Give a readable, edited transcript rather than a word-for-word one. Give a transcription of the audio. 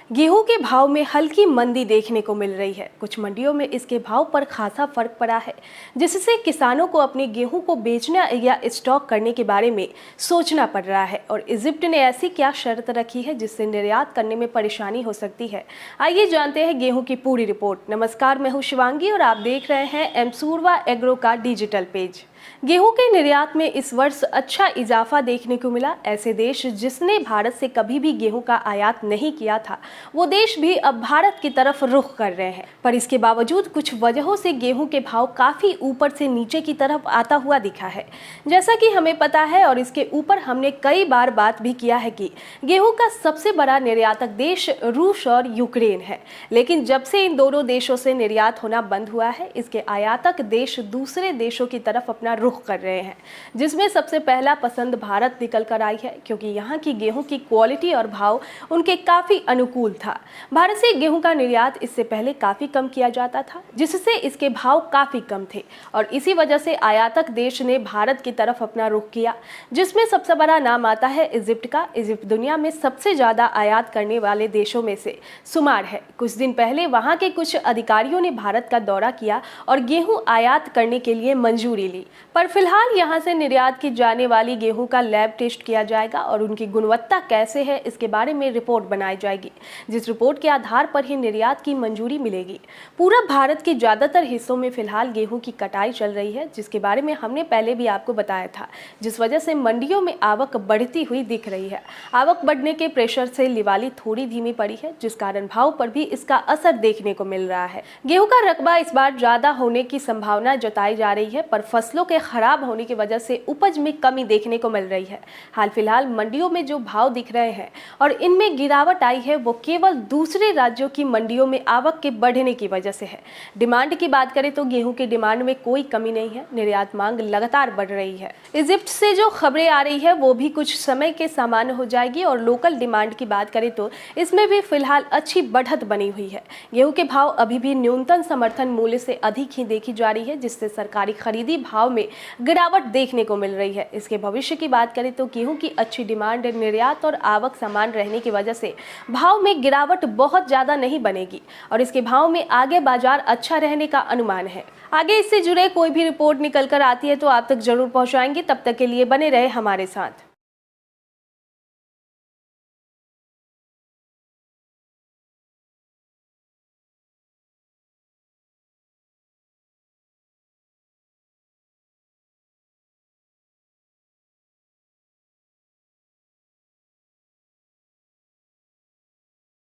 गेहूं के भाव में हल्की मंदी देखने को मिल रही है। कुछ मंडियों में इसके भाव पर खासा फर्क पड़ा है, जिससे किसानों को अपने गेहूं को बेचना या स्टॉक करने के बारे में सोचना पड़ रहा है। और इजिप्ट ने ऐसी क्या शर्त रखी है जिससे निर्यात करने में परेशानी हो सकती है। आइए जानते हैं गेहूं की पूरी रिपोर्ट। नमस्कार, मैं हूं शिवांगी और आप देख रहे हैं एमसूरवा एग्रो का डिजिटल पेज। गेहूं के निर्यात में इस वर्ष अच्छा इजाफा देखने को मिला। ऐसे देश जिसने भारत से कभी भी गेहूं का आयात नहीं किया था, वो देश भी अब भारत की तरफ रुख कर रहे हैं। पर इसके बावजूद कुछ वजहों से गेहूं के भाव काफी ऊपर से नीचे की तरफ आता हुआ दिखा है। जैसा कि हमें पता है और इसके ऊपर हमने कई बार बात भी किया है कि गेहूं का सबसे बड़ा निर्यातक देश रूस और यूक्रेन है। लेकिन जब से इन दोनों देशों से निर्यात होना बंद हुआ है, इसके आयातक देश दूसरे देशों की तरफ अपना रुख कर रहे हैं, जिसमें सबसे पहला पसंद भारत निकल कर आई है, क्योंकि यहाँ की गेहूं की क्वालिटी और भाव उनके काफी अनुकूल था। भारत से गेहूं का निर्यात इससे पहले काफी कम किया जाता था, जिससे इसके भाव काफी कम थे और इसी वजह से आयातक देश ने भारत की तरफ अपना रुख किया, जिसमें सबसे बड़ा नाम आता है इजिप्ट का। इजिप्ट दुनिया में सबसे ज्यादा आयात करने वाले देशों में से शुमार है। कुछ दिन पहले वहां के कुछ अधिकारियों ने भारत का दौरा किया और गेहूं आयात करने के लिए मंजूरी ली। पर फिलहाल यहां से निर्यात की जाने वाली गेहूं का लैब टेस्ट किया जाएगा और उनकी गुणवत्ता कैसे है इसके बारे में रिपोर्ट बनाई जाएगी, जिस रिपोर्ट के आधार पर ही निर्यात की मंजूरी मिलेगी। पूरा भारत के ज्यादातर हिस्सों में फिलहाल गेहूं की कटाई चल रही है, जिसके बारे में हमने पहले भी आपको बताया था, जिस वजह से मंडियों में आवक बढ़ती हुई दिख रही है। आवक बढ़ने के प्रेशर से लिवाली थोड़ी धीमी पड़ी है, जिस कारण भाव पर भी इसका असर देखने को मिल रहा है। गेहूं का रकबा इस बार ज्यादा होने की संभावना जताई जा रही है, पर फसलों के खराब होने की वजह से उपज में कमी देखने को मिल रही है। हाल फिलहाल मंडियों में जो भाव दिख रहे हैं और इनमें गिरावट आई है, वो केवल दूसरे राज्यों की मंडियों में आवक के बढ़ने की वजह से है। डिमांड की बात करें तो गेहूं की डिमांड में कोई कमी नहीं है। निर्यात मांग लगातार बढ़ रही है। इजिप्ट से जो खबरें आ रही है वो भी कुछ समय के सामान्य हो जाएगी। और लोकल डिमांड की बात करें तो इसमें भी फिलहाल अच्छी बढ़त बनी हुई है। गेहूं के भाव अभी भी न्यूनतम समर्थन मूल्य से अधिक ही देखी जा रही है, जिससे सरकारी खरीदी भाव में गिरावट देखने को मिल रही है। इसके भविष्य की बात करें तो गेहूं की अच्छी डिमांड, निर्यात और आवक समान रहने की वजह से भाव में गिरावट बहुत ज्यादा नहीं बनेगी और इसके भाव में आगे बाजार अच्छा रहने का अनुमान है। आगे इससे जुड़े कोई भी रिपोर्ट निकल कर आती है तो आप तक जरूर पहुंचाएंगे। तब तक के लिए बने रहे हमारे साथ।